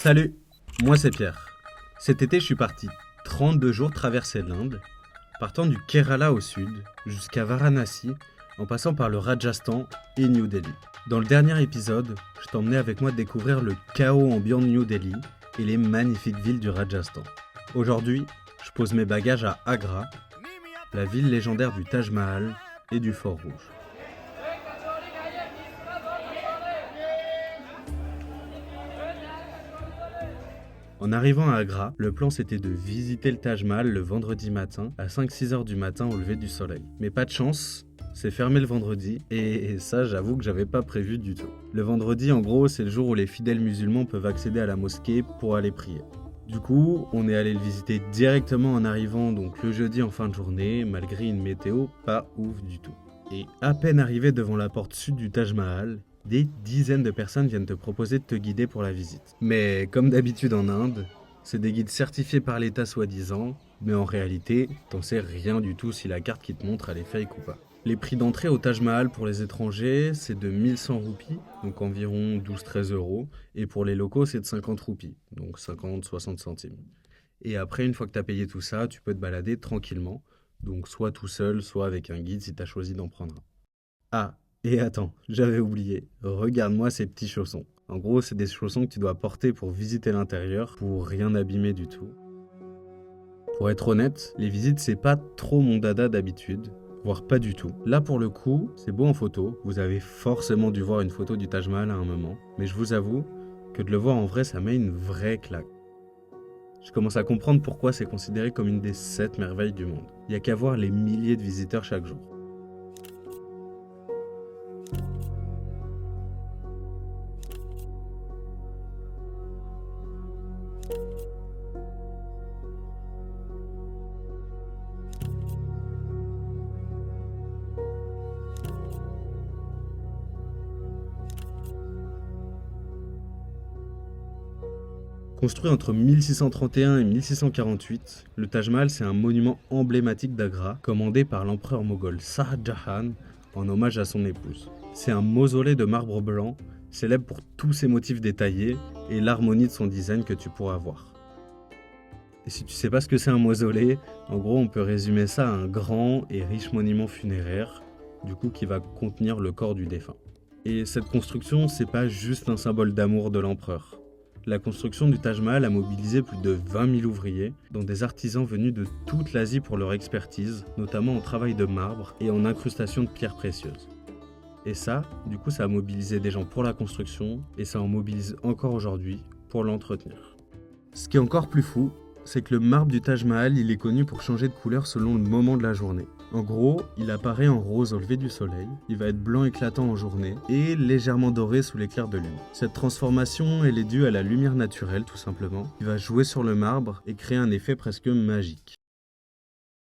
Salut, moi c'est Pierre. Cet été, je suis parti 32 jours traverser l'Inde, partant du Kerala au sud jusqu'à Varanasi, en passant par le Rajasthan et New Delhi. Dans le dernier épisode, je t'emmenais avec moi découvrir le chaos ambiant de New Delhi et les magnifiques villes du Rajasthan. Aujourd'hui, je pose mes bagages à Agra, la ville légendaire du Taj Mahal et du Fort Rouge. En arrivant à Agra, le plan c'était de visiter le Taj Mahal le vendredi matin à 5-6 heures du matin au lever du soleil. Mais pas de chance, c'est fermé le vendredi et ça j'avoue que j'avais pas prévu du tout. Le vendredi en gros c'est le jour où les fidèles musulmans peuvent accéder à la mosquée pour aller prier. Du coup, on est allé le visiter directement en arrivant donc le jeudi en fin de journée malgré une météo pas ouf du tout. Et à peine arrivé devant la porte sud du Taj Mahal, des dizaines de personnes viennent te proposer de te guider pour la visite. Mais comme d'habitude en Inde, c'est des guides certifiés par l'État soi-disant, mais en réalité, t'en sais rien du tout si la carte qui te montre elle est fake ou pas. Les prix d'entrée au Taj Mahal pour les étrangers, c'est de 1100 roupies, donc environ 12-13 euros, et pour les locaux, c'est de 50 roupies, donc 50-60 centimes. Et après, une fois que t'as payé tout ça, tu peux te balader tranquillement, donc soit tout seul, soit avec un guide si t'as choisi d'en prendre un. Ah, et attends, j'avais oublié. Regarde-moi ces petits chaussons. En gros, c'est des chaussons que tu dois porter pour visiter l'intérieur, pour rien abîmer du tout. Pour être honnête, les visites, c'est pas trop mon dada d'habitude, voire pas du tout. Là, pour le coup, c'est beau en photo. Vous avez forcément dû voir une photo du Taj Mahal à un moment. Mais je vous avoue que de le voir en vrai, ça met une vraie claque. Je commence à comprendre pourquoi c'est considéré comme une des 7 merveilles du monde. Il y a qu'à voir les milliers de visiteurs chaque jour. Construit entre 1631 et 1648, le Taj Mahal c'est un monument emblématique d'Agra, commandé par l'empereur moghol Shah Jahan en hommage à son épouse. C'est un mausolée de marbre blanc, célèbre pour tous ses motifs détaillés et l'harmonie de son design que tu pourras voir. Et si tu sais pas ce que c'est un mausolée, en gros on peut résumer ça à un grand et riche monument funéraire, du coup qui va contenir le corps du défunt. Et cette construction, c'est pas juste un symbole d'amour de l'empereur. La construction du Taj Mahal a mobilisé plus de 20 000 ouvriers, dont des artisans venus de toute l'Asie pour leur expertise, notamment en travail de marbre et en incrustation de pierres précieuses. Et ça, du coup, ça a mobilisé des gens pour la construction, et ça en mobilise encore aujourd'hui pour l'entretenir. Ce qui est encore plus fou, c'est que le marbre du Taj Mahal, il est connu pour changer de couleur selon le moment de la journée. En gros, il apparaît en rose au lever du soleil, il va être blanc éclatant en journée et légèrement doré sous l'éclair de lune. Cette transformation, elle est due à la lumière naturelle tout simplement, qui va jouer sur le marbre et créer un effet presque magique.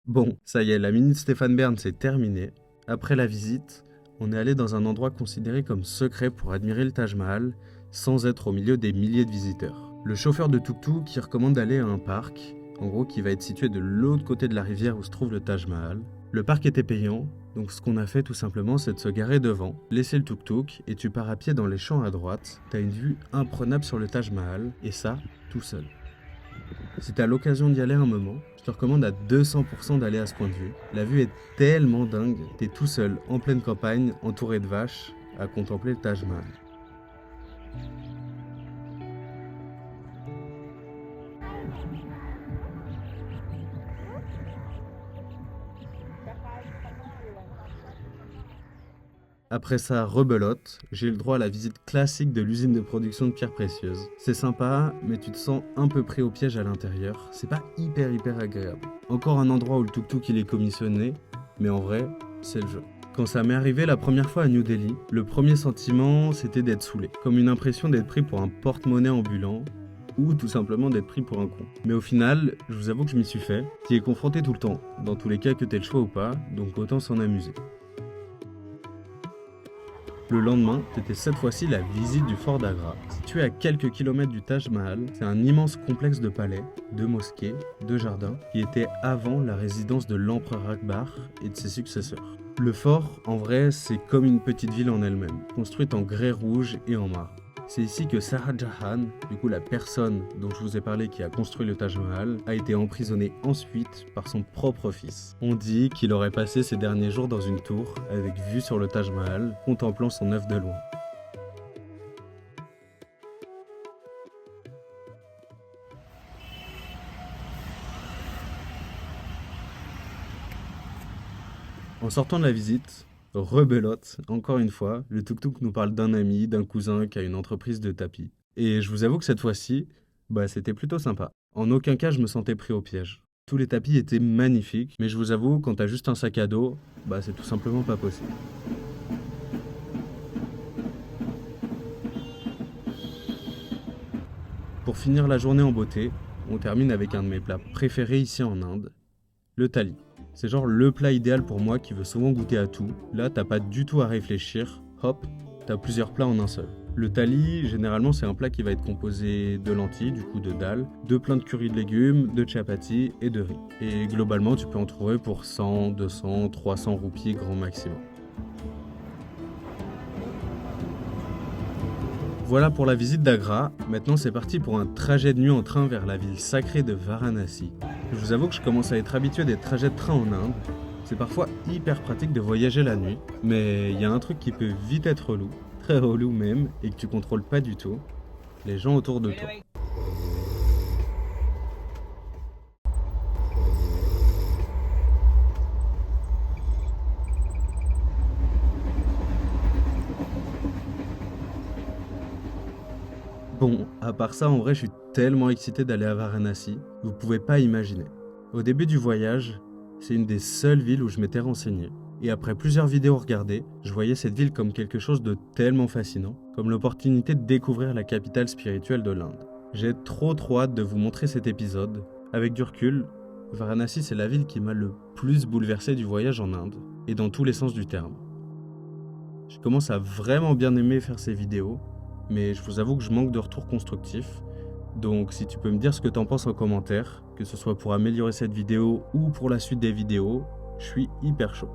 Bon, ça y est, la minute Stéphane Bern c'est terminé. Après la visite, on est allé dans un endroit considéré comme secret pour admirer le Taj Mahal, sans être au milieu des milliers de visiteurs. Le chauffeur de tuk-tuk qui recommande d'aller à un parc, en gros qui va être situé de l'autre côté de la rivière où se trouve le Taj Mahal. Le parc était payant, donc ce qu'on a fait tout simplement c'est de se garer devant, laisser le tuk-tuk et tu pars à pied dans les champs à droite, t'as une vue imprenable sur le Taj Mahal, et ça, tout seul. Si t'as l'occasion d'y aller un moment, je te recommande à 200% d'aller à ce point de vue. La vue est tellement dingue, t'es tout seul, en pleine campagne, entouré de vaches, à contempler le Taj Mahal. Après ça, rebelote, j'ai eu le droit à la visite classique de l'usine de production de pierres précieuses. C'est sympa, mais tu te sens un peu pris au piège à l'intérieur. C'est pas hyper agréable. Encore un endroit où le tuk-tuk il est commissionné, mais en vrai, c'est le jeu. Quand ça m'est arrivé la première fois à New Delhi, le premier sentiment c'était d'être saoulé. Comme une impression d'être pris pour un porte-monnaie ambulant, ou tout simplement d'être pris pour un con. Mais au final, je vous avoue que je m'y suis fait. T'y es confronté tout le temps, dans tous les cas que t'aies le choix ou pas, donc autant s'en amuser. Le lendemain, c'était cette fois-ci la visite du fort d'Agra. Situé à quelques kilomètres du Taj Mahal, c'est un immense complexe de palais, de mosquées, de jardins, qui était avant la résidence de l'empereur Akbar et de ses successeurs. Le fort, en vrai, c'est comme une petite ville en elle-même, construite en grès rouge et en marbre. C'est ici que Shah Jahan, du coup la personne dont je vous ai parlé qui a construit le Taj Mahal, a été emprisonné ensuite par son propre fils. On dit qu'il aurait passé ses derniers jours dans une tour avec vue sur le Taj Mahal, contemplant son œuvre de loin. En sortant de la visite, rebelote, encore une fois, le tuk-tuk nous parle d'un ami, d'un cousin qui a une entreprise de tapis. Et je vous avoue que cette fois-ci, c'était plutôt sympa. En aucun cas je me sentais pris au piège. Tous les tapis étaient magnifiques, mais je vous avoue, quand t'as juste un sac à dos, c'est tout simplement pas possible. Pour finir la journée en beauté, on termine avec un de mes plats préférés ici en Inde, le thali. C'est genre le plat idéal pour moi qui veut souvent goûter à tout. Là, t'as pas du tout à réfléchir. Hop, t'as plusieurs plats en un seul. Le thali, généralement, c'est un plat qui va être composé de lentilles, du coup de dal, de plein de curry de légumes, de chapati et de riz. Et globalement, tu peux en trouver pour 100, 200, 300 roupies grand maximum. Voilà pour la visite d'Agra. Maintenant, c'est parti pour un trajet de nuit en train vers la ville sacrée de Varanasi. Je vous avoue que je commence à être habitué des trajets de train en Inde. C'est parfois hyper pratique de voyager la nuit, mais il y a un truc qui peut vite être relou, très relou même, et que tu contrôles pas du tout, les gens autour de toi. Bon, à part ça, en vrai, je suis tellement excité d'aller à Varanasi, vous pouvez pas imaginer. Au début du voyage, c'est une des seules villes où je m'étais renseigné. Et après plusieurs vidéos regardées, je voyais cette ville comme quelque chose de tellement fascinant, comme l'opportunité de découvrir la capitale spirituelle de l'Inde. J'ai trop hâte de vous montrer cet épisode. Avec du recul, Varanasi c'est la ville qui m'a le plus bouleversé du voyage en Inde, et dans tous les sens du terme. Je commence à vraiment bien aimer faire ces vidéos, mais je vous avoue que je manque de retours constructifs. Donc si tu peux me dire ce que t'en penses en commentaire, que ce soit pour améliorer cette vidéo ou pour la suite des vidéos, je suis hyper chaud.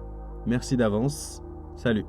Merci d'avance, salut!